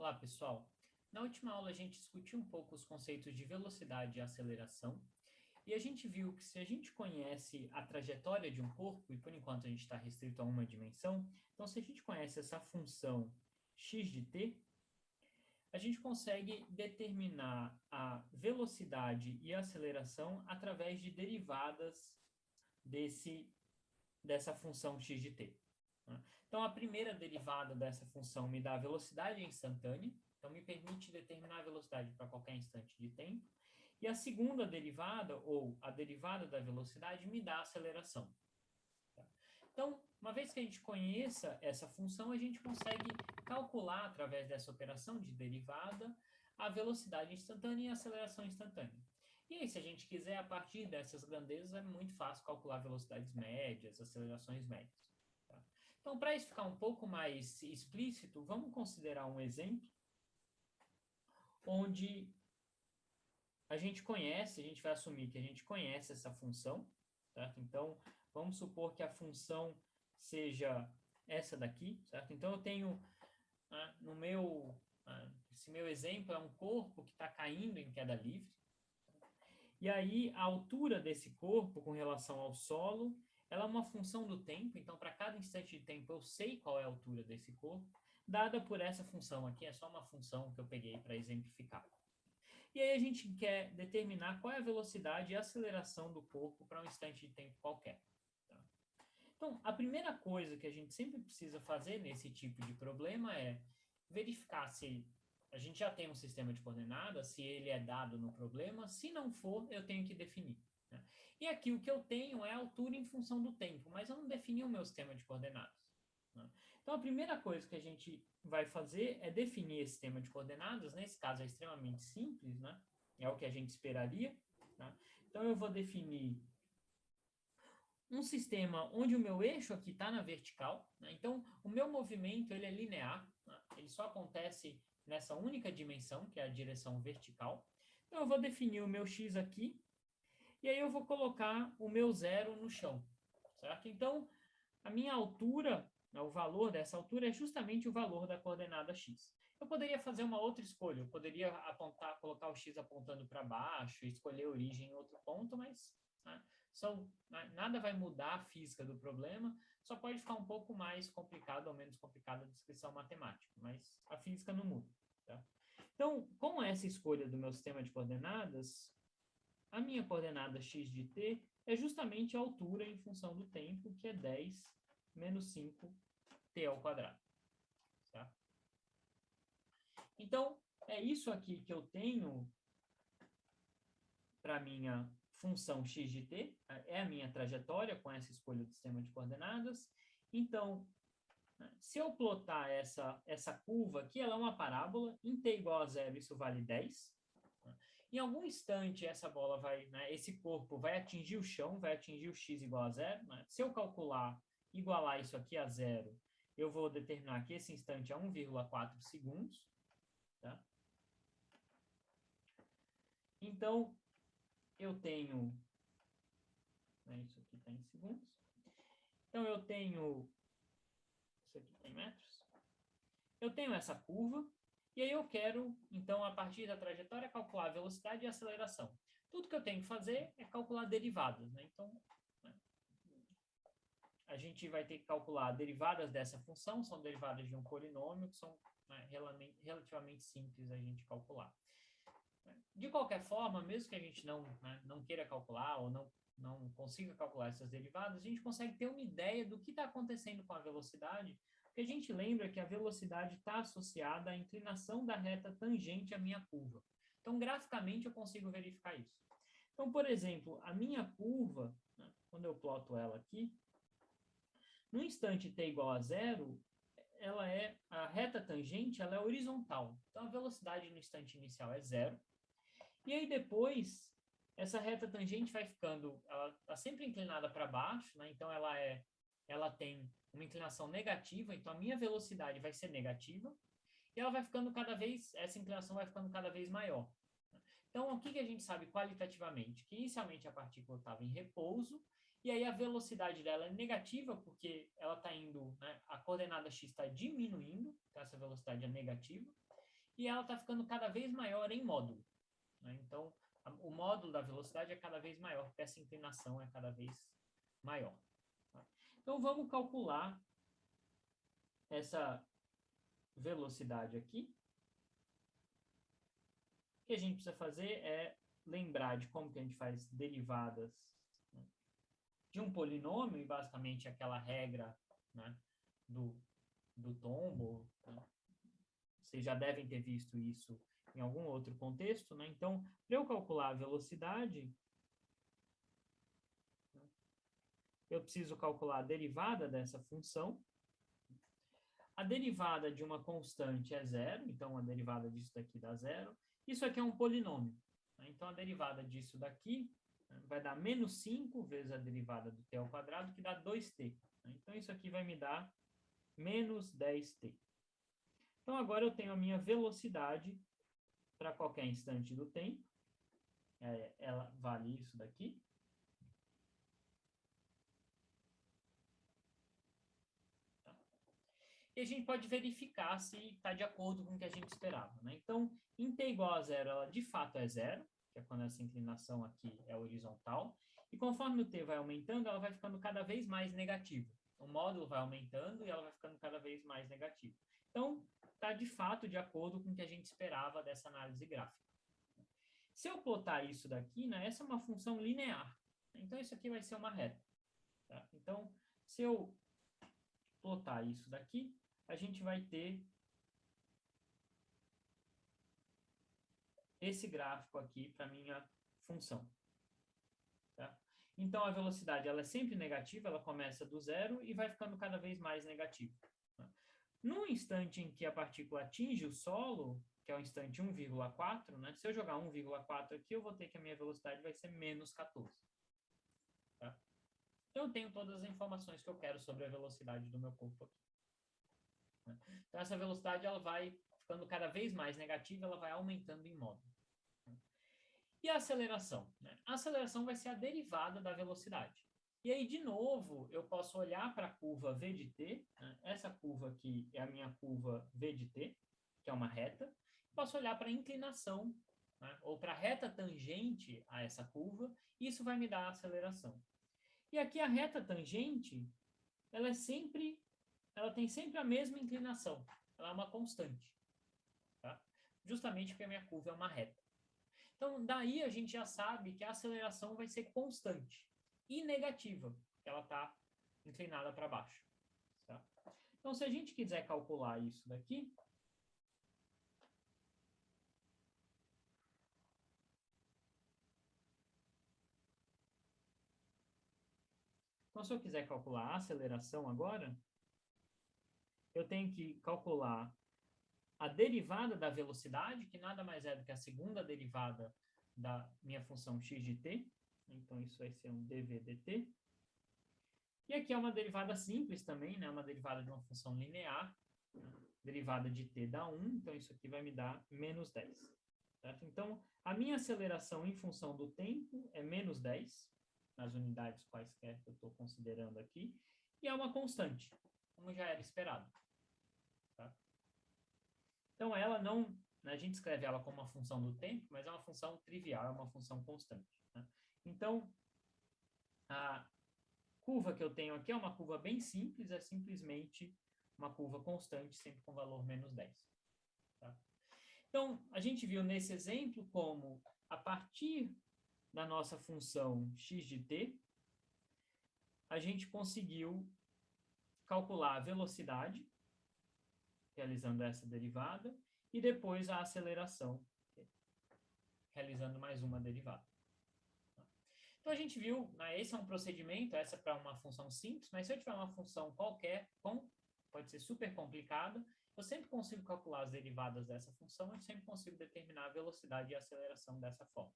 Olá, pessoal. Na última aula a gente discutiu um pouco os conceitos de velocidade e aceleração, e a gente viu que se a gente conhece a trajetória de um corpo, e por enquanto a gente está restrito a uma dimensão, então se a gente conhece essa função x de t, a gente consegue determinar a velocidade e a aceleração através de derivadas dessa função x de t. Então, a primeira derivada dessa função me dá a velocidade instantânea, então me permite determinar a velocidade para qualquer instante de tempo. E a segunda derivada, ou a derivada da velocidade, me dá a aceleração. Então, uma vez que a gente conheça essa função, a gente consegue calcular, através dessa operação de derivada, a velocidade instantânea e a aceleração instantânea. E aí, se a gente quiser, a partir dessas grandezas, é muito fácil calcular velocidades médias, acelerações médias. Então, para isso ficar um pouco mais explícito, vamos considerar um exemplo onde a gente vai assumir que a gente conhece essa função, certo? Então, vamos supor que a função seja essa daqui, certo? Então, eu tenho, esse meu exemplo é um corpo que está caindo em queda livre, e aí a altura desse corpo com relação ao solo, ela é uma função do tempo, então para cada instante de tempo eu sei qual é a altura desse corpo, dada por essa função aqui, é só uma função que eu peguei para exemplificar. E aí a gente quer determinar qual é a velocidade e a aceleração do corpo para um instante de tempo qualquer. Tá? Então, a primeira coisa que a gente sempre precisa fazer nesse tipo de problema é verificar se a gente já tem um sistema de coordenadas, se ele é dado no problema. Se não for, eu tenho que definir. Né? E aqui o que eu tenho é a altura em função do tempo, mas eu não defini o meu sistema de coordenadas. Né? Então, a primeira coisa que a gente vai fazer é definir esse sistema de coordenadas. Nesse caso, é extremamente simples, né? É o que a gente esperaria. Tá? Então, eu vou definir um sistema onde o meu eixo aqui está na vertical. Né? Então, o meu movimento ele é linear. Né? Ele só acontece nessa única dimensão, que é a direção vertical. Então, eu vou definir o meu x aqui. E aí eu vou colocar o meu zero no chão. Certo? Então, a minha altura, o valor dessa altura é justamente o valor da coordenada x. Eu poderia fazer uma outra escolha. Eu poderia colocar o x apontando para baixo, escolher a origem em outro ponto, mas nada vai mudar a física do problema, só pode ficar um pouco mais complicado ou menos complicada a descrição matemática, mas a física não muda. Tá? Então, com essa escolha do meu sistema de coordenadas, a minha coordenada x de t é justamente a altura em função do tempo, que é 10 menos 5t ao quadrado. Tá? Então, é isso aqui que eu tenho para a minha função x de t, é a minha trajetória com essa escolha do sistema de coordenadas. Então, se eu plotar essa curva aqui, ela é uma parábola, em t igual a zero, isso vale 10. Em algum instante, essa bola vai, esse corpo vai atingir o chão, vai atingir o x igual a zero. Se eu igualar isso aqui a zero, eu vou determinar que esse instante é 1,4 segundos. Tá? Então, eu tenho... isso aqui está em segundos. Então, eu tenho... Isso aqui está em metros. Eu tenho essa curva. E aí eu quero, então, a partir da trajetória, calcular a velocidade e a aceleração. Tudo que eu tenho que fazer é calcular derivadas. Né? Então, a gente vai ter que calcular derivadas dessa função, são derivadas de um polinômio, que são relativamente simples a gente calcular. De qualquer forma, mesmo que a gente não queira calcular ou não consiga calcular essas derivadas, a gente consegue ter uma ideia do que está acontecendo com a velocidade, porque a gente lembra que a velocidade está associada à inclinação da reta tangente à minha curva. Então, graficamente, eu consigo verificar isso. Então, por exemplo, a minha curva, quando eu ploto ela aqui, no instante t igual a zero, a reta tangente ela é horizontal. Então, a velocidade no instante inicial é zero. E aí depois, essa reta tangente vai ficando, ela está sempre inclinada para baixo, né? Então ela tem uma inclinação negativa, então a minha velocidade vai ser negativa, e ela vai ficando essa inclinação vai ficando cada vez maior. Então, o que a gente sabe qualitativamente? Que inicialmente a partícula estava em repouso, e aí a velocidade dela é negativa, porque ela está indo, a coordenada x está diminuindo, então essa velocidade é negativa, e ela está ficando cada vez maior em módulo, né? Então, o módulo da velocidade é cada vez maior, porque essa inclinação é cada vez maior. Tá? Então, vamos calcular essa velocidade aqui. O que a gente precisa fazer é lembrar de como que a gente faz derivadas, né, de um polinômio, e basicamente aquela regra, né, do tombo, né? Vocês já devem ter visto isso em algum outro contexto, né? Então, para eu calcular a velocidade, né, eu preciso calcular a derivada dessa função. A derivada de uma constante é zero, então a derivada disso daqui dá zero. Isso aqui é um polinômio, né? Então, a derivada disso daqui, né, vai dar menos 5 vezes a derivada do t ao quadrado, que dá 2t. Né? Então, isso aqui vai me dar menos 10t. Então, agora eu tenho a minha velocidade para qualquer instante do tempo. Ela vale isso daqui. Tá? E a gente pode verificar se está de acordo com o que a gente esperava, né? Então, em t igual a zero, ela de fato é zero, que é quando essa inclinação aqui é horizontal. E conforme o t vai aumentando, ela vai ficando cada vez mais negativa. O módulo vai aumentando e ela vai ficando cada vez mais negativa. Então, está de fato de acordo com o que a gente esperava dessa análise gráfica. Se eu plotar isso daqui, né, essa é uma função linear. Então, isso aqui vai ser uma reta. Tá? Então, se eu plotar isso daqui, a gente vai ter esse gráfico aqui para a minha função. Tá? Então, a velocidade ela é sempre negativa, ela começa do zero e vai ficando cada vez mais negativa. Tá? No instante em que a partícula atinge o solo, que é o instante 1,4, né? Se eu jogar 1,4 aqui, eu vou ter que a minha velocidade vai ser menos 14. Tá? Então, eu tenho todas as informações que eu quero sobre a velocidade do meu corpo aqui. Né? Então, essa velocidade ela vai ficando cada vez mais negativa, ela vai aumentando em módulo. E a aceleração? Né? A aceleração vai ser a derivada da velocidade. E aí, de novo, eu posso olhar para a curva v de t, né? Essa curva aqui é a minha curva v de t, que é uma reta. Posso olhar para a inclinação, né? Ou para a reta tangente a essa curva, e isso vai me dar a aceleração. E aqui a reta tangente, ela tem sempre a mesma inclinação. Ela é uma constante. Tá? Justamente porque a minha curva é uma reta. Então, daí a gente já sabe que a aceleração vai ser constante e negativa, porque ela está inclinada para baixo. Tá? Então, se a gente quiser calcular isso daqui, então, se eu quiser calcular a aceleração agora, eu tenho que calcular a derivada da velocidade, que nada mais é do que a segunda derivada da minha função x de t. Então, isso vai ser um dv dt. E aqui é uma derivada simples também, né? Uma derivada de uma função linear. Derivada de t dá 1, então isso aqui vai me dar menos 10. Certo? Então, a minha aceleração em função do tempo é menos 10, nas unidades quaisquer que eu estou considerando aqui, e é uma constante, como já era esperado. Tá? Então, ela não... A gente escreve ela como uma função do tempo, mas é uma função trivial, é uma função constante. Né? Então, a curva que eu tenho aqui é uma curva bem simples, é simplesmente uma curva constante, sempre com valor menos 10. Tá? Então, a gente viu nesse exemplo como, a partir da nossa função x de t, a gente conseguiu calcular a velocidade, realizando essa derivada, e depois a aceleração, realizando mais uma derivada. Então, a gente viu, né, esse é um procedimento, essa é para uma função simples, mas se eu tiver uma função qualquer, pode ser super complicada, eu sempre consigo calcular as derivadas dessa função, eu sempre consigo determinar a velocidade e a aceleração dessa forma.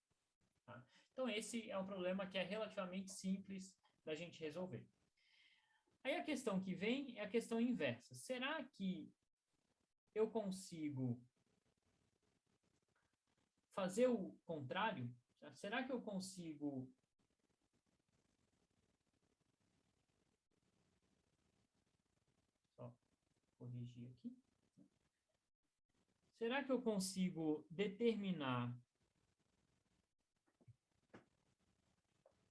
Tá? Então, esse é um problema que é relativamente simples da gente resolver. Aí a questão que vem é a questão inversa. Será que eu consigo fazer o contrário? Será que eu consigo só corrigir aqui? será que eu consigo determinar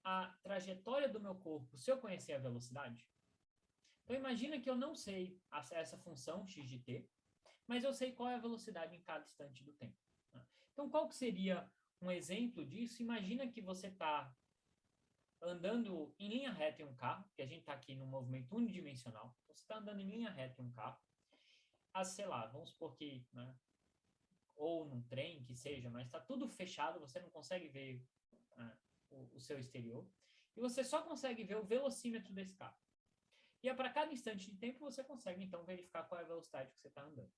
a trajetória do meu corpo se eu conhecer a velocidade? Então, imagina que eu não sei essa função x de t, mas eu sei qual é a velocidade em cada instante do tempo. Então, qual que seria um exemplo disso? Imagina que você está andando em linha reta em um carro, que a gente está aqui num movimento unidimensional. Então, você está andando em linha reta em um carro, sei lá, vamos supor que, né, ou num trem, que seja, mas está tudo fechado, você não consegue ver, né, o seu exterior, e você só consegue ver o velocímetro desse carro. E para cada instante de tempo, você consegue, então, verificar qual é a velocidade que você está andando.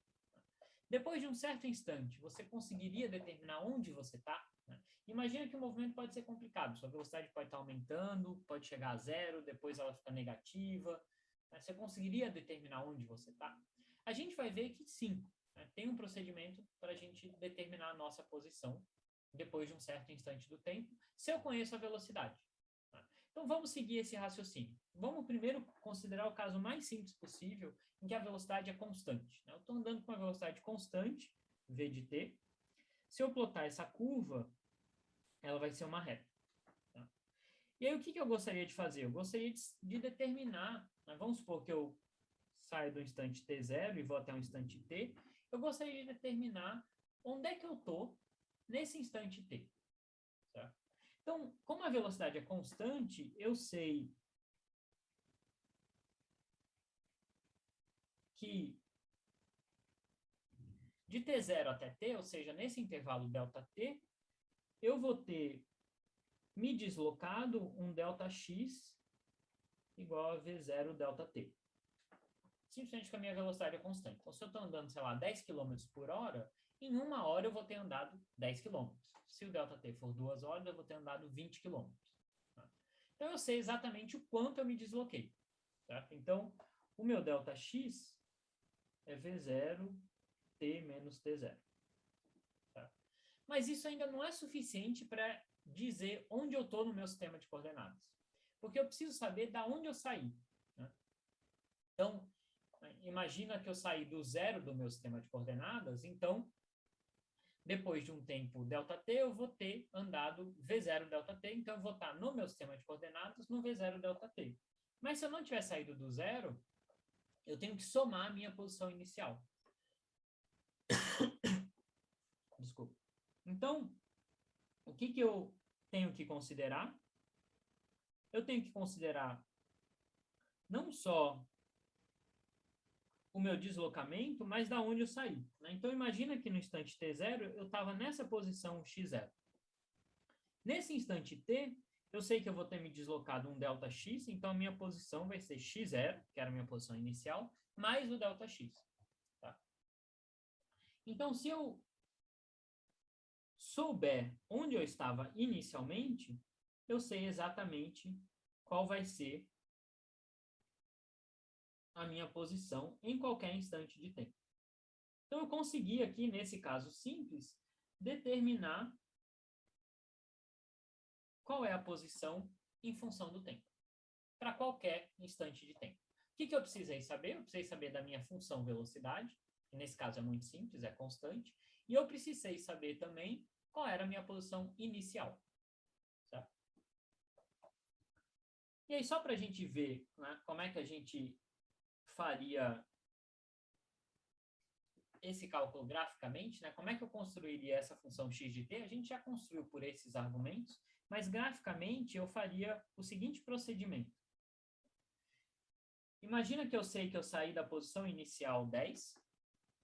Depois de um certo instante, você conseguiria determinar onde você está? Né? Imagina que o movimento pode ser complicado. Sua velocidade pode estar aumentando, pode chegar a zero, depois ela fica negativa. Né? Você conseguiria determinar onde você está? A gente vai ver que sim, né? Tem um procedimento para a gente determinar a nossa posição depois de um certo instante do tempo, se eu conheço a velocidade. Então, vamos seguir esse raciocínio. Vamos primeiro considerar o caso mais simples possível, em que a velocidade é constante. Eu estou andando com uma velocidade constante, v de t. Se eu plotar essa curva, ela vai ser uma reta. Tá? E aí, o que eu gostaria de fazer? Eu gostaria de determinar, né? Vamos supor que eu saio do instante t0 e vou até um instante t. Eu gostaria de determinar onde é que eu estou nesse instante t. Tá? Então, como a velocidade é constante, eu sei que de t0 até t, ou seja, nesse intervalo ΔT, eu vou ter me deslocado um ΔX igual a V0 ΔT. Simplesmente que a minha velocidade é constante. Então, se eu estou andando, sei lá, 10 km por hora, em uma hora eu vou ter andado 10 km. Se o ΔT for 2 horas, eu vou ter andado 20 km. Então, eu sei exatamente o quanto eu me desloquei. Certo? Então, o meu ΔX é V0 T menos T0. Tá? Mas isso ainda não é suficiente para dizer onde eu estou no meu sistema de coordenadas. Porque eu preciso saber de onde eu saí. Né? Então, imagina que eu saí do zero do meu sistema de coordenadas, então, depois de um tempo ΔT, eu vou ter andado V0 ΔT, então eu vou estar no meu sistema de coordenadas no V0 ΔT. Mas se eu não tiver saído do zero, eu tenho que somar a minha posição inicial. Desculpa. Então, o que eu tenho que considerar? Eu tenho que considerar não só o meu deslocamento, mas da onde eu saí. Né? Então, imagina que no instante t0, eu estava nessa posição x0. Nesse instante t, eu sei que eu vou ter me deslocado um ΔX, então a minha posição vai ser x0, que era a minha posição inicial, mais o ΔX. Tá? Então, se eu souber onde eu estava inicialmente, eu sei exatamente qual vai ser a minha posição em qualquer instante de tempo. Então, eu consegui aqui, nesse caso simples, determinar qual é a posição em função do tempo, para qualquer instante de tempo. O que eu precisei saber? Eu precisei saber da minha função velocidade, que nesse caso é muito simples, é constante, e eu precisei saber também qual era a minha posição inicial. Certo? E aí, só para a gente ver, né, como é que a gente faria esse cálculo graficamente, né, como é que eu construiria essa função x de t? A gente já construiu por esses argumentos, mas graficamente eu faria o seguinte procedimento. Imagina que eu sei que eu saí da posição inicial 10,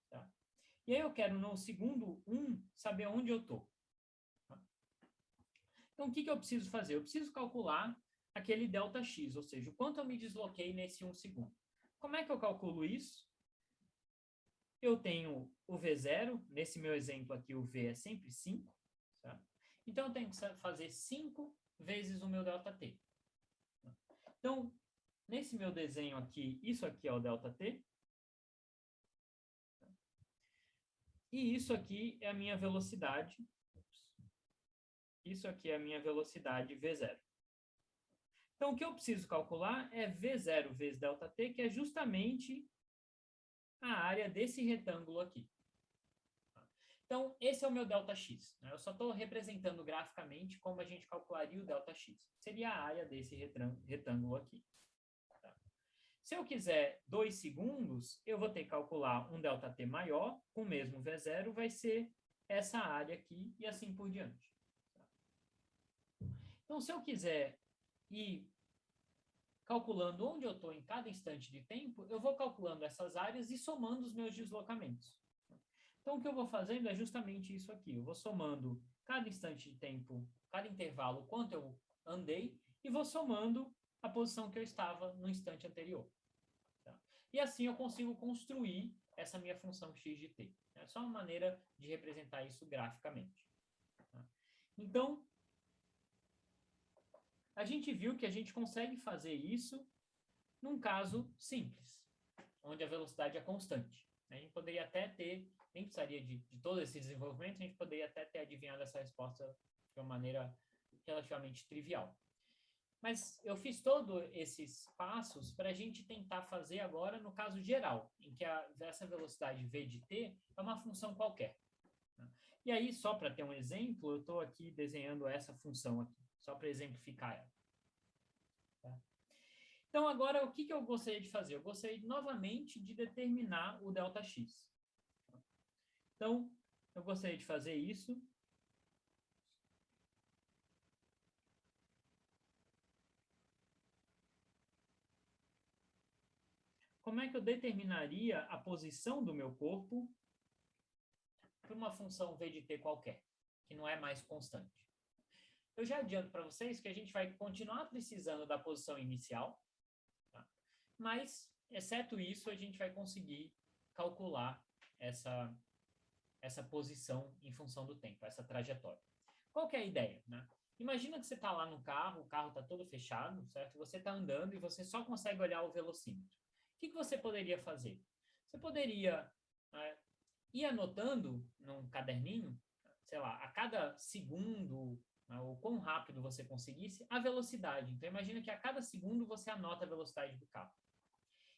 tá? E aí eu quero no segundo 1 saber onde eu estou. Tá? Então, o que eu preciso fazer? Eu preciso calcular aquele ΔX, ou seja, o quanto eu me desloquei nesse 1 segundo. Como é que eu calculo isso? Eu tenho o V0, nesse meu exemplo aqui o V é sempre 5, tá? Então eu tenho que fazer 5 vezes o meu ΔT. Então, nesse meu desenho aqui, isso aqui é o ΔT. E isso aqui é a minha velocidade. Isso aqui é a minha velocidade V0. Então, o que eu preciso calcular é V0 vezes ΔT, que é justamente a área desse retângulo aqui. Então, esse é o meu ΔX. Né? Eu só estou representando graficamente como a gente calcularia o ΔX. Seria a área desse retângulo aqui. Tá? Se eu quiser 2 segundos, eu vou ter que calcular um ΔT maior, com o mesmo V0, vai ser essa área aqui e assim por diante. Tá? Então, se eu quiser ir calculando onde eu estou em cada instante de tempo, eu vou calculando essas áreas e somando os meus deslocamentos. Então, o que eu vou fazendo é justamente isso aqui. Eu vou somando cada instante de tempo, cada intervalo, quanto eu andei, e vou somando a posição que eu estava no instante anterior. Tá? E assim eu consigo construir essa minha função x de t. É só uma maneira de representar isso graficamente. Tá? Então, a gente viu que a gente consegue fazer isso num caso simples, onde a velocidade é constante. A gente poderia até ter, nem precisaria de todo esse desenvolvimento, a gente poderia até ter adivinhado essa resposta de uma maneira relativamente trivial. Mas eu fiz todos esses passos para a gente tentar fazer agora no caso geral, em que essa velocidade v de t é uma função qualquer. E aí, só para ter um exemplo, eu estou aqui desenhando essa função aqui, só para exemplificar ela. Tá? Então, agora, o que eu gostaria de fazer? Eu gostaria novamente de determinar o ΔX. Então, eu gostaria de fazer isso. Como é que eu determinaria a posição do meu corpo por uma função v de t qualquer, que não é mais constante? Eu já adianto para vocês que a gente vai continuar precisando da posição inicial, tá? Mas, exceto isso, a gente vai conseguir calcular essa posição em função do tempo, essa trajetória. Qual que é a ideia, né? Imagina que você está lá no carro, o carro está todo fechado, certo? Você está andando e você só consegue olhar o velocímetro. O que você poderia fazer? Você poderia ir anotando num caderninho, sei lá, a cada segundo, ou quão rápido você conseguisse, a velocidade. Então, imagina que a cada segundo você anota a velocidade do carro.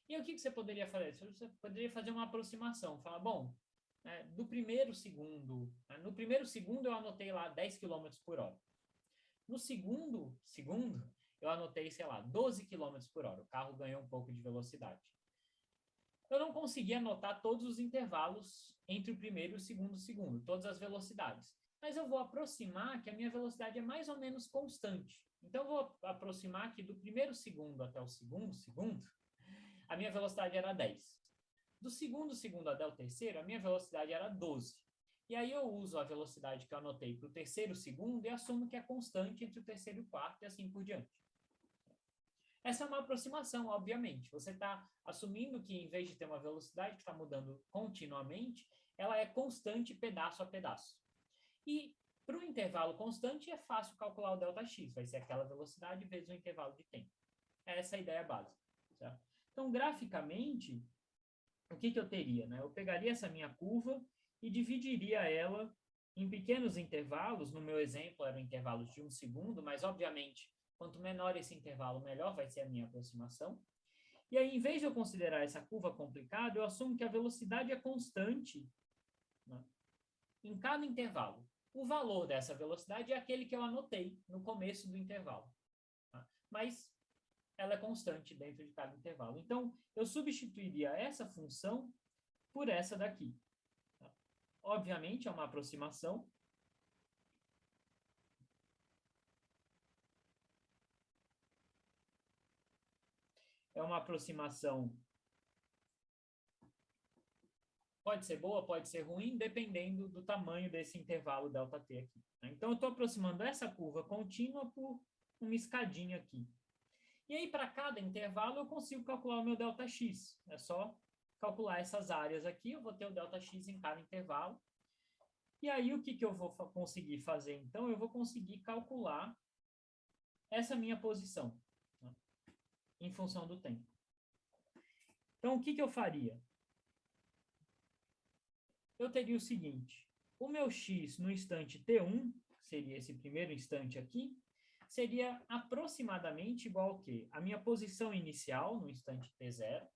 E o que você poderia fazer? Você poderia fazer uma aproximação. Falar, bom, do primeiro segundo, no primeiro segundo eu anotei lá 10 km por hora. No segundo, eu anotei, sei lá, 12 km por hora. O carro ganhou um pouco de velocidade. Eu não consegui anotar todos os intervalos entre o primeiro e o segundo segundo, todas as velocidades. Mas eu vou aproximar que a minha velocidade é mais ou menos constante. Então, eu vou aproximar que do primeiro segundo até o segundo segundo, a minha velocidade era 10. Do segundo segundo até o terceiro, a minha velocidade era 12. E aí eu uso a velocidade que eu anotei para o terceiro segundo e assumo que é constante entre o terceiro e o quarto e assim por diante. Essa é uma aproximação, obviamente. Você está assumindo que, em vez de ter uma velocidade que está mudando continuamente, ela é constante pedaço a pedaço. E para o intervalo constante é fácil calcular o ΔX, vai ser aquela velocidade vezes o intervalo de tempo. Essa é a ideia básica. Certo? Então, graficamente, o que eu teria? Né? Eu pegaria essa minha curva e dividiria ela em pequenos intervalos. No meu exemplo, eram intervalos de 1 segundo, mas, obviamente, quanto menor esse intervalo, melhor vai ser a minha aproximação. E aí, em vez de eu considerar essa curva complicada, eu assumo que a velocidade é constante, né, em cada intervalo. O valor dessa velocidade é aquele que eu anotei no começo do intervalo. Tá? Mas ela é constante dentro de cada intervalo. Então, eu substituiria essa função por essa daqui. Tá? Obviamente, é uma aproximação. É uma aproximação, pode ser boa, pode ser ruim, dependendo do tamanho desse intervalo ΔT aqui. Né? Então, eu estou aproximando essa curva contínua por uma escadinha aqui. E aí, para cada intervalo, eu consigo calcular o meu ΔX. É só calcular essas áreas aqui, eu vou ter o ΔX em cada intervalo. E aí, o que eu vou conseguir fazer, então? Eu vou conseguir calcular essa minha posição, né, em função do tempo. Então, o que eu faria? Eu teria o seguinte, o meu x no instante t1, seria esse primeiro instante aqui, seria aproximadamente igual ao quê? A minha posição inicial no instante t0,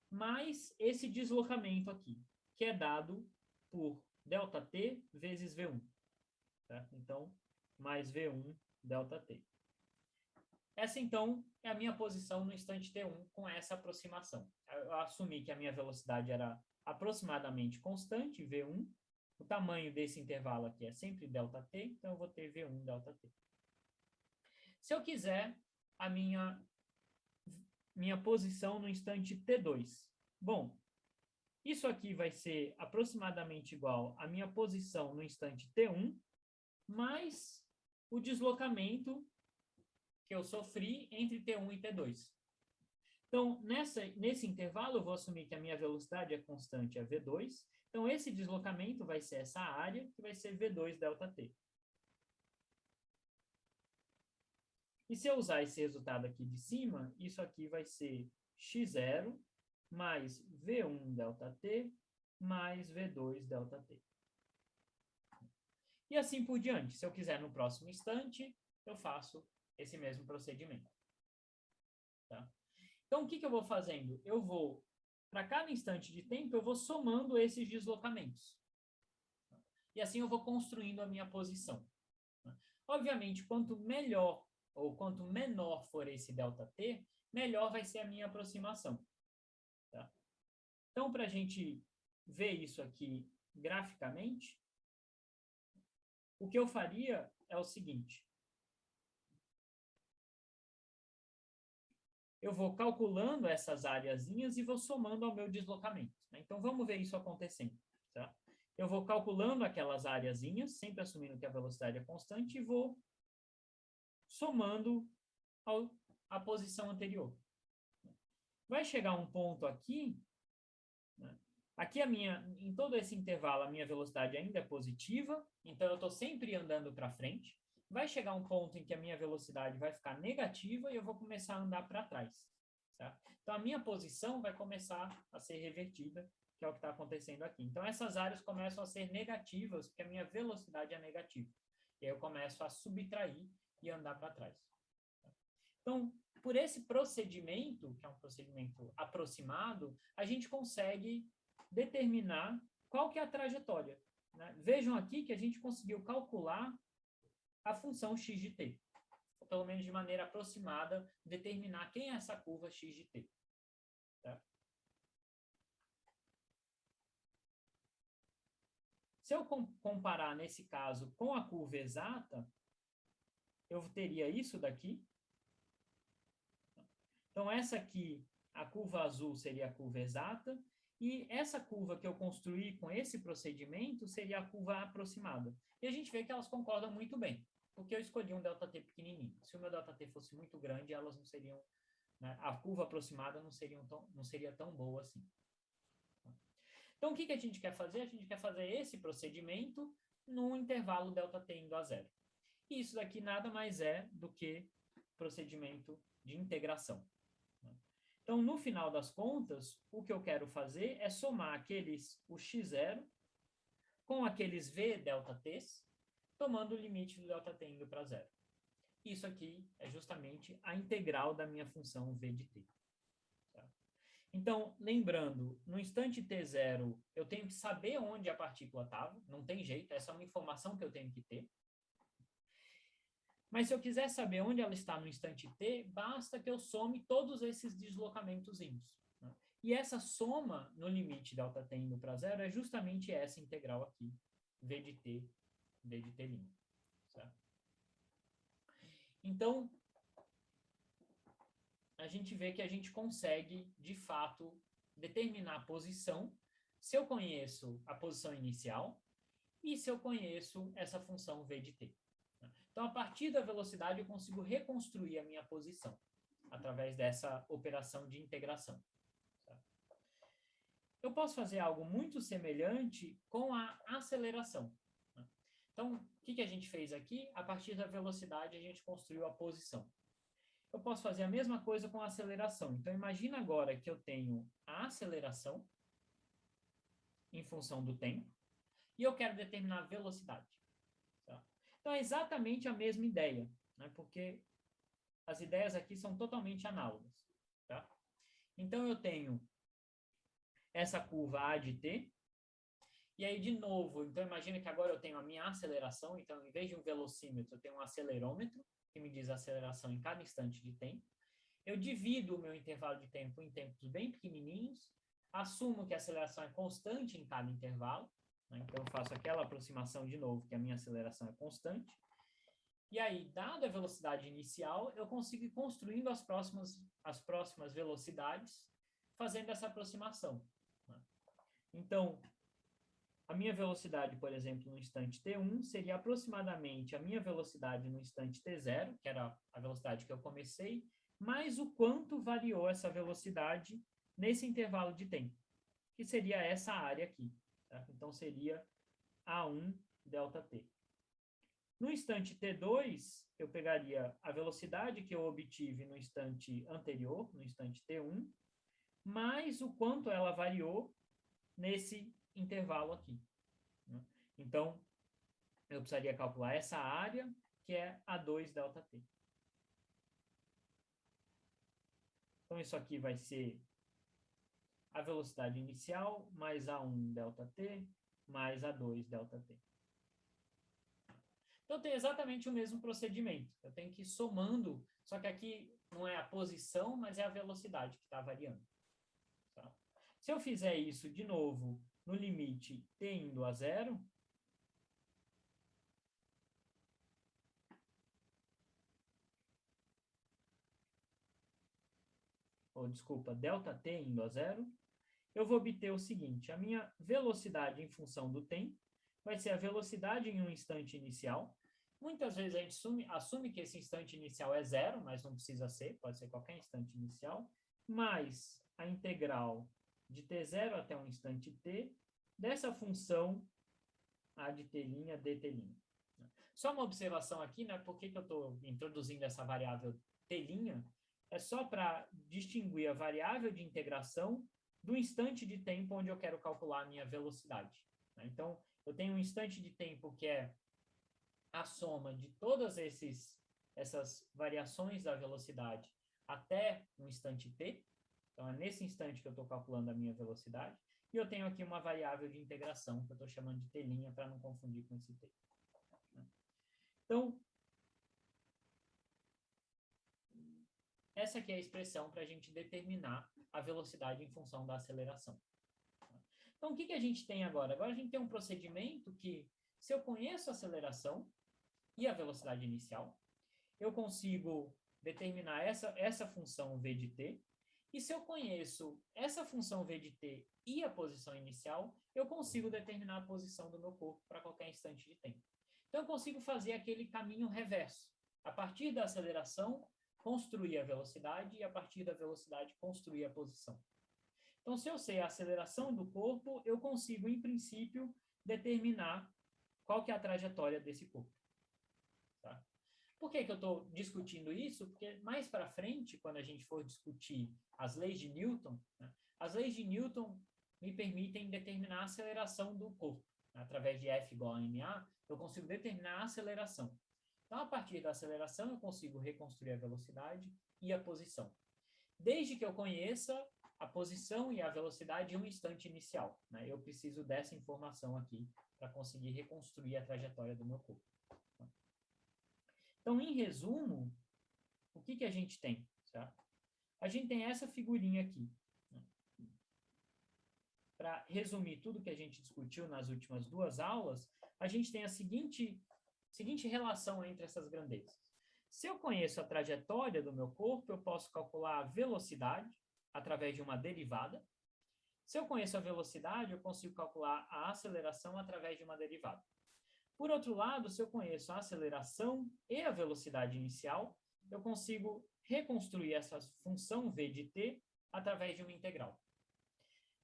mais esse deslocamento aqui, que é dado por ΔT vezes V1. Certo? Então, mais V1 ΔT. Essa, então, é a minha posição no instante T1 com essa aproximação. Eu assumi que a minha velocidade era aproximadamente constante, V1. O tamanho desse intervalo aqui é sempre ΔT, então eu vou ter V1 ΔT. Se eu quiser a minha posição no instante T2, bom, isso aqui vai ser aproximadamente igual à minha posição no instante T1, mais o deslocamento que eu sofri entre T1 e T2. Então, nesse intervalo, eu vou assumir que a minha velocidade é constante, é V2. Então, esse deslocamento vai ser essa área, que vai ser V2 ΔT. E se eu usar esse resultado aqui de cima, isso aqui vai ser x0 mais V1 ΔT mais V2 ΔT. E assim por diante. Se eu quiser no próximo instante, eu faço esse mesmo procedimento. Tá? Então, o que eu vou fazendo? Eu vou, para cada instante de tempo, eu vou somando esses deslocamentos. E assim eu vou construindo a minha posição. Obviamente, quanto melhor ou quanto menor for esse ΔT, melhor vai ser a minha aproximação. Tá? Então, para a gente ver isso aqui graficamente, o que eu faria é o seguinte. Eu vou calculando essas areazinhas e vou somando ao meu deslocamento. Né? Então, vamos ver isso acontecendo. Tá? Eu vou calculando aquelas areazinhas, sempre assumindo que a velocidade é constante, e vou somando a posição anterior. Vai chegar um ponto aqui, né? Aqui em todo esse intervalo, a minha velocidade ainda é positiva, então eu estou sempre andando para frente. Vai chegar um ponto em que a minha velocidade vai ficar negativa e eu vou começar a andar para trás. Tá? Então, a minha posição vai começar a ser revertida, que é o que está acontecendo aqui. Então, essas áreas começam a ser negativas, porque a minha velocidade é negativa. E aí eu começo a subtrair e andar para trás. Então, por esse procedimento, que é um procedimento aproximado, a gente consegue determinar qual que é a trajetória. Né? Vejam aqui que a gente conseguiu calcular a função x de t. Pelo menos de maneira aproximada, determinar quem é essa curva x de t. Tá? Se eu comparar, nesse caso, com a curva exata, eu teria isso daqui. Então, essa aqui, a curva azul, seria a curva exata, e essa curva que eu construí com esse procedimento seria a curva aproximada. E a gente vê que elas concordam muito bem, porque eu escolhi um ΔT pequenininho. Se o meu ΔT fosse muito grande, elas não seriam, né, a curva aproximada não seria tão boa assim. Então, o que a gente quer fazer? A gente quer fazer esse procedimento no intervalo ΔT indo a zero. E isso daqui nada mais é do que procedimento de integração. Então, no final das contas, o que eu quero fazer é somar o x0 com aqueles v ΔTs, tomando o limite do ΔT indo para zero. Isso aqui é justamente a integral da minha função v de t. Tá? Então, lembrando, no instante t0, eu tenho que saber onde a partícula estava, não tem jeito, essa é uma informação que eu tenho que ter. Mas se eu quiser saber onde ela está no instante t, basta que eu some todos esses deslocamentozinhos. Né? E essa soma no limite ΔT indo para zero é justamente essa integral aqui, v de t'. Certo? Então, a gente vê que a gente consegue, de fato, determinar a posição se eu conheço a posição inicial e se eu conheço essa função v de t. Então, a partir da velocidade, eu consigo reconstruir a minha posição através dessa operação de integração. Tá? Eu posso fazer algo muito semelhante com a aceleração. Né? Então, o que a gente fez aqui? A partir da velocidade, a gente construiu a posição. Eu posso fazer a mesma coisa com a aceleração. Então, imagina agora que eu tenho a aceleração em função do tempo e eu quero determinar a velocidade. Então, é exatamente a mesma ideia, né? Porque as ideias aqui são totalmente análogas. Tá? Então, eu tenho essa curva A de t, E aí, de novo, então imagina que agora eu tenho a minha aceleração, então em vez de um velocímetro, eu tenho um acelerômetro, que me diz a aceleração em cada instante de tempo. Eu divido o meu intervalo de tempo em tempos bem pequenininhos, assumo que a aceleração é constante em cada intervalo, né? Então eu faço aquela aproximação de novo, que a minha aceleração é constante. E aí, dada a velocidade inicial, eu consigo ir construindo as próximas velocidades, fazendo essa aproximação, né? Então, a minha velocidade, por exemplo, no instante t1, seria aproximadamente a minha velocidade no instante t0, que era a velocidade que eu comecei, mais o quanto variou essa velocidade nesse intervalo de tempo, que seria essa área aqui, tá? Então, seria A1 ΔT. No instante t2, eu pegaria a velocidade que eu obtive no instante anterior, no instante t1, mais o quanto ela variou nesse intervalo aqui, né? Então, eu precisaria calcular essa área, que é A2 ΔT. Então, isso aqui vai ser a velocidade inicial, mais A1 ΔT, mais A2 ΔT. Então, tem exatamente o mesmo procedimento. Eu tenho que ir somando, só que aqui não é a posição, mas é a velocidade que está variando, tá? Se eu fizer isso de novo no limite t indo a zero, ou desculpa, ΔT indo a zero, eu vou obter o seguinte: a minha velocidade em função do tempo vai ser a velocidade em um instante inicial. Muitas vezes a gente assume que esse instante inicial é zero, mas não precisa ser, pode ser qualquer instante inicial, mais a integral de t0 até um instante t, dessa função a de t' dt'. Só uma observação aqui, né? Por que eu estou introduzindo essa variável t'? É só para distinguir a variável de integração do instante de tempo onde eu quero calcular a minha velocidade, né? Então, eu tenho um instante de tempo que é a soma de todas essas variações da velocidade até um instante t. Então, é nesse instante que eu estou calculando a minha velocidade. E eu tenho aqui uma variável de integração, que eu estou chamando de t' para não confundir com esse t. Então, essa aqui é a expressão para a gente determinar a velocidade em função da aceleração. Então, o que a gente tem agora? Agora a gente tem um procedimento que, se eu conheço a aceleração e a velocidade inicial, eu consigo determinar essa função v de t, e se eu conheço essa função v de t e a posição inicial, eu consigo determinar a posição do meu corpo para qualquer instante de tempo. Então, eu consigo fazer aquele caminho reverso. A partir da aceleração, construir a velocidade, e a partir da velocidade, construir a posição. Então, se eu sei a aceleração do corpo, eu consigo, em princípio, determinar qual que é a trajetória desse corpo, tá? Por que eu estou discutindo isso? Porque mais para frente, quando a gente for discutir as leis de Newton, né, as leis de Newton me permitem determinar a aceleração do corpo. Através de F igual a ma, eu consigo determinar a aceleração. Então, a partir da aceleração, eu consigo reconstruir a velocidade e a posição, desde que eu conheça a posição e a velocidade em um instante inicial, né? Eu preciso dessa informação aqui para conseguir reconstruir a trajetória do meu corpo. Então, em resumo, o que a gente tem, certo? A gente tem essa figurinha aqui, né? Para resumir tudo que a gente discutiu nas últimas duas aulas, a gente tem a seguinte relação entre essas grandezas. Se eu conheço a trajetória do meu corpo, eu posso calcular a velocidade através de uma derivada. Se eu conheço a velocidade, eu consigo calcular a aceleração através de uma derivada. Por outro lado, se eu conheço a aceleração e a velocidade inicial, eu consigo reconstruir essa função v de t através de uma integral.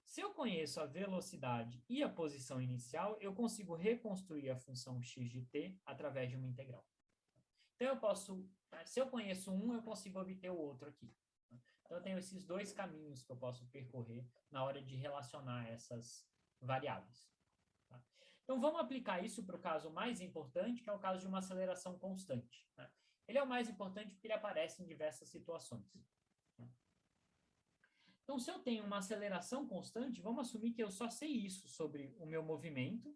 Se eu conheço a velocidade e a posição inicial, eu consigo reconstruir a função x de t através de uma integral. Então, se eu conheço um, eu consigo obter o outro aqui. Então, eu tenho esses dois caminhos que eu posso percorrer na hora de relacionar essas variáveis. Tá? Então, vamos aplicar isso para o caso mais importante, que é o caso de uma aceleração constante, né? Ele é o mais importante porque ele aparece em diversas situações. Então, se eu tenho uma aceleração constante, vamos assumir que eu só sei isso sobre o meu movimento,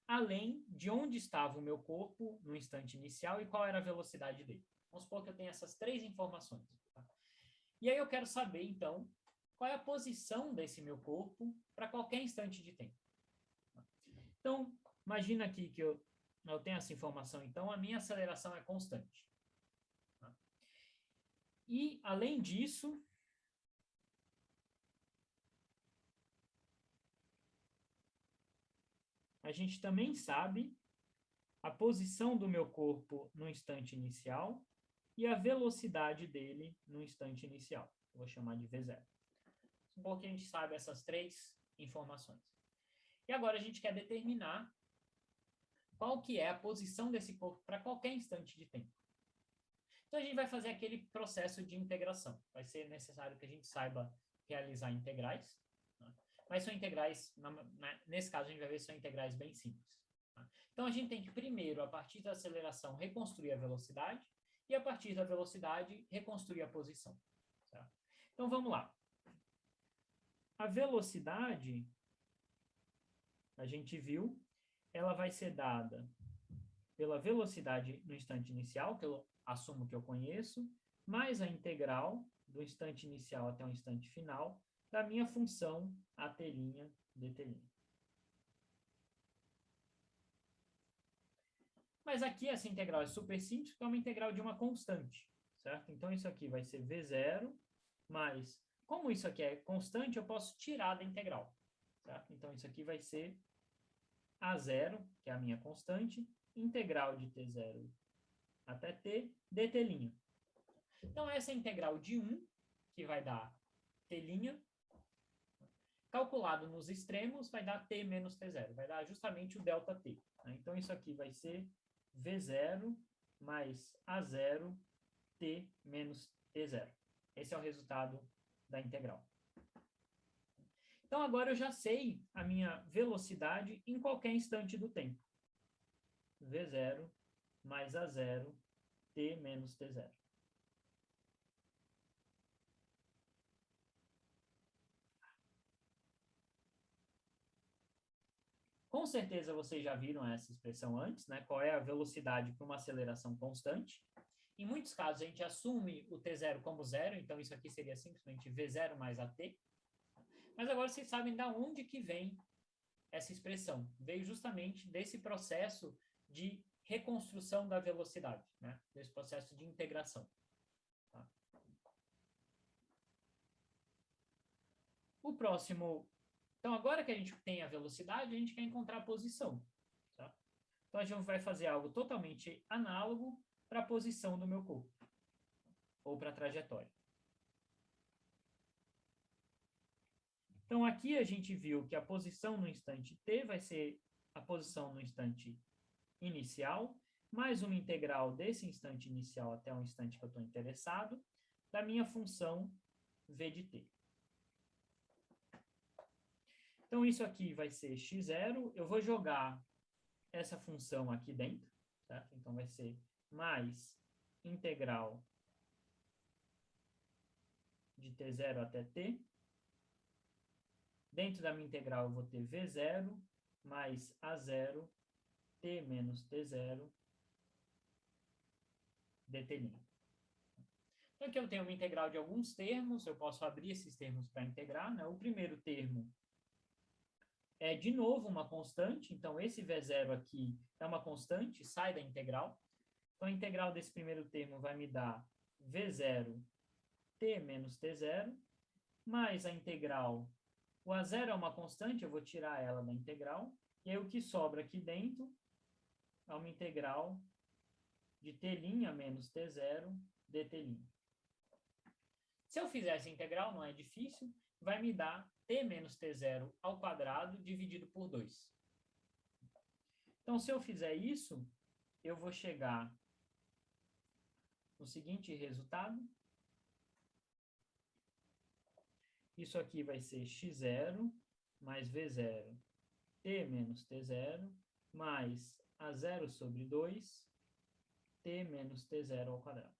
além de onde estava o meu corpo no instante inicial e qual era a velocidade dele. Vamos supor que eu tenho essas três informações. Tá? E aí eu quero saber, então, qual é a posição desse meu corpo para qualquer instante de tempo. Então, imagina aqui que eu tenho essa informação, então a minha aceleração é constante. Tá? E, além disso, a gente também sabe a posição do meu corpo no instante inicial e a velocidade dele no instante inicial. Eu vou chamar de V0. Supor que a gente sabe essas três informações. E agora a gente quer determinar qual que é a posição desse corpo para qualquer instante de tempo. Então a gente vai fazer aquele processo de integração. Vai ser necessário que a gente saiba realizar integrais, né? Mas são integrais, nesse caso a gente vai ver que são integrais bem simples. Tá? Então a gente tem que primeiro, a partir da aceleração, reconstruir a velocidade e a partir da velocidade, reconstruir a posição. Tá? Então vamos lá. A velocidade, a gente viu, ela vai ser dada pela velocidade no instante inicial, que eu assumo que eu conheço, mais a integral do instante inicial até o instante final da minha função at' dt'. Mas aqui essa integral é super simples, porque é uma integral de uma constante, certo? Então isso aqui vai ser V0 mais, como isso aqui é constante, eu posso tirar da integral, certo? Então isso aqui vai ser A0, que é a minha constante, integral de T0 até T, dt'. Então, essa é a integral de 1, que vai dar T', calculado nos extremos, vai dar T menos T0, vai dar justamente o ΔT. Né? Então, isso aqui vai ser V0 mais A0 T menos T0. Esse é o resultado da integral. Então, agora eu já sei a minha velocidade em qualquer instante do tempo. V0 mais A0 T menos T0. Com certeza vocês já viram essa expressão antes, né? Qual é a velocidade para uma aceleração constante. Em muitos casos, a gente assume o T0 como zero, então isso aqui seria simplesmente V0 mais AT. Mas agora vocês sabem de onde que vem essa expressão. Veio justamente desse processo de reconstrução da velocidade, né? Desse processo de integração. Tá? O próximo... Então, agora que a gente tem a velocidade, a gente quer encontrar a posição. Tá? Então, a gente vai fazer algo totalmente análogo para a posição do meu corpo, ou para a trajetória. Então, aqui a gente viu que a posição no instante t vai ser a posição no instante inicial, mais uma integral desse instante inicial até o instante que eu estou interessado, da minha função v de t. Então, isso aqui vai ser x0. Eu vou jogar essa função aqui dentro, certo? Então, vai ser mais integral de t0 até t. Dentro da minha integral, eu vou ter v0 mais a0 t menos t0 dt'. Então, aqui eu tenho uma integral de alguns termos, eu posso abrir esses termos para integrar, né? O primeiro termo é, de novo, uma constante, então esse v0 aqui é uma constante, sai da integral. Então, a integral desse primeiro termo vai me dar v0 t menos t0, mais a integral, o a0 é uma constante, eu vou tirar ela da integral, e aí o que sobra aqui dentro é uma integral de t' menos t0 dt'. Se eu fizer essa integral, não é difícil, vai me dar t menos t0 ao quadrado dividido por 2. Então, se eu fizer isso, eu vou chegar no seguinte resultado. Isso aqui vai ser x0 mais v0 t menos t0 mais a0 sobre 2 t menos t0 ao quadrado.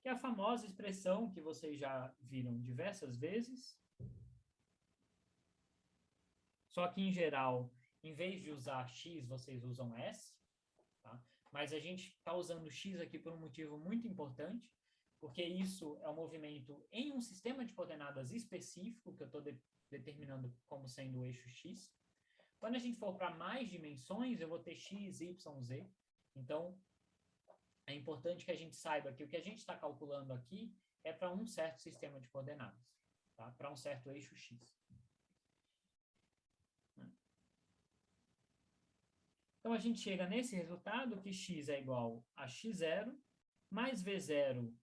que é a famosa expressão que vocês já viram diversas vezes. Só que, em geral, em vez de usar x, vocês usam s, tá? Mas a gente está usando x aqui por um motivo muito importante, porque isso é um movimento em um sistema de coordenadas específico, que eu estou determinando como sendo o eixo x. Quando a gente for para mais dimensões, eu vou ter x, y, z. Então, é importante que a gente saiba que o que a gente está calculando aqui é para um certo sistema de coordenadas, tá? Para um certo eixo x. Então, a gente chega nesse resultado que x é igual a x0 mais v0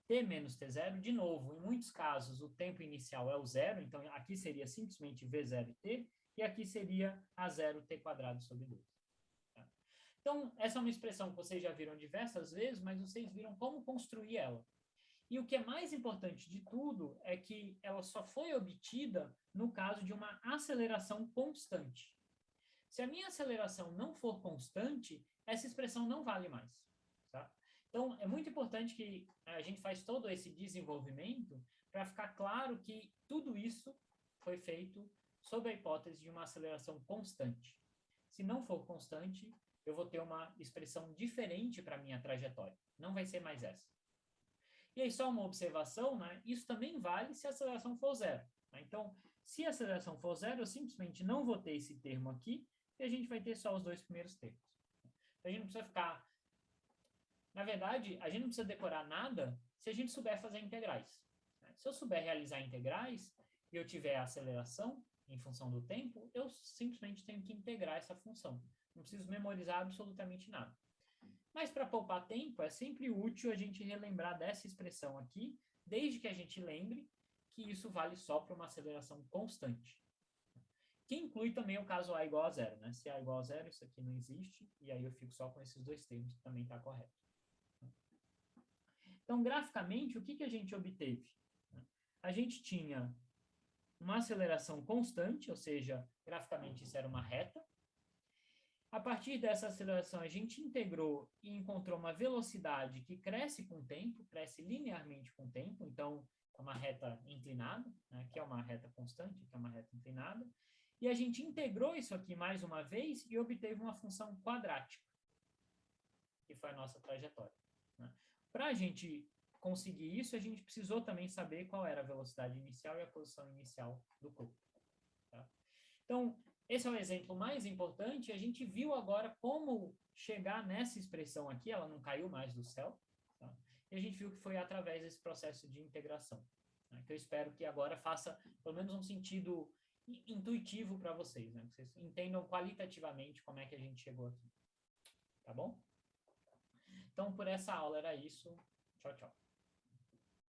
t menos t0. De novo, em muitos casos, o tempo inicial é o zero, então aqui seria simplesmente v0t, e aqui seria a 0t² sobre 2. Tá? Então, essa é uma expressão que vocês já viram diversas vezes, mas vocês viram como construir ela. E o que é mais importante de tudo é que ela só foi obtida no caso de uma aceleração constante. Se a minha aceleração não for constante, essa expressão não vale mais. Tá? Então, é muito importante que a gente faz todo esse desenvolvimento para ficar claro que tudo isso foi feito sob a hipótese de uma aceleração constante. Se não for constante, eu vou ter uma expressão diferente para a minha trajetória. Não vai ser mais essa. E aí, só uma observação, né? Isso também vale se a aceleração for zero. Né? Então, se a aceleração for zero, eu simplesmente não vou ter esse termo aqui, e a gente vai ter só os dois primeiros termos. Então, a gente não precisa ficar... Na verdade, a gente não precisa decorar nada se a gente souber fazer integrais. Se eu souber realizar integrais e eu tiver a aceleração em função do tempo, eu simplesmente tenho que integrar essa função. Não preciso memorizar absolutamente nada. Mas para poupar tempo, é sempre útil a gente relembrar dessa expressão aqui, desde que a gente lembre que isso vale só para uma aceleração constante. Que inclui também o caso A igual a zero, né? Se A igual a zero, isso aqui não existe, e aí eu fico só com esses dois termos, que também está correto. Então, graficamente, o que a gente obteve? A gente tinha uma aceleração constante, ou seja, graficamente isso era uma reta. A partir dessa aceleração, a gente integrou e encontrou uma velocidade que cresce com o tempo, cresce linearmente com o tempo, então é uma reta inclinada, né? Aqui é uma reta constante, aqui é uma reta inclinada. E a gente integrou isso aqui mais uma vez e obteve uma função quadrática, que foi a nossa trajetória. Né? Para a gente conseguir isso, a gente precisou também saber qual era a velocidade inicial e a posição inicial do corpo. Tá? Então, esse é o exemplo mais importante. A gente viu agora como chegar nessa expressão aqui, ela não caiu mais do céu, tá? E a gente viu que foi através desse processo de integração, né? Que eu espero que agora faça pelo menos um sentido intuitivo para vocês, né? Que vocês entendam qualitativamente como é que a gente chegou aqui. Tá bom? Então, por essa aula era isso. Tchau, tchau.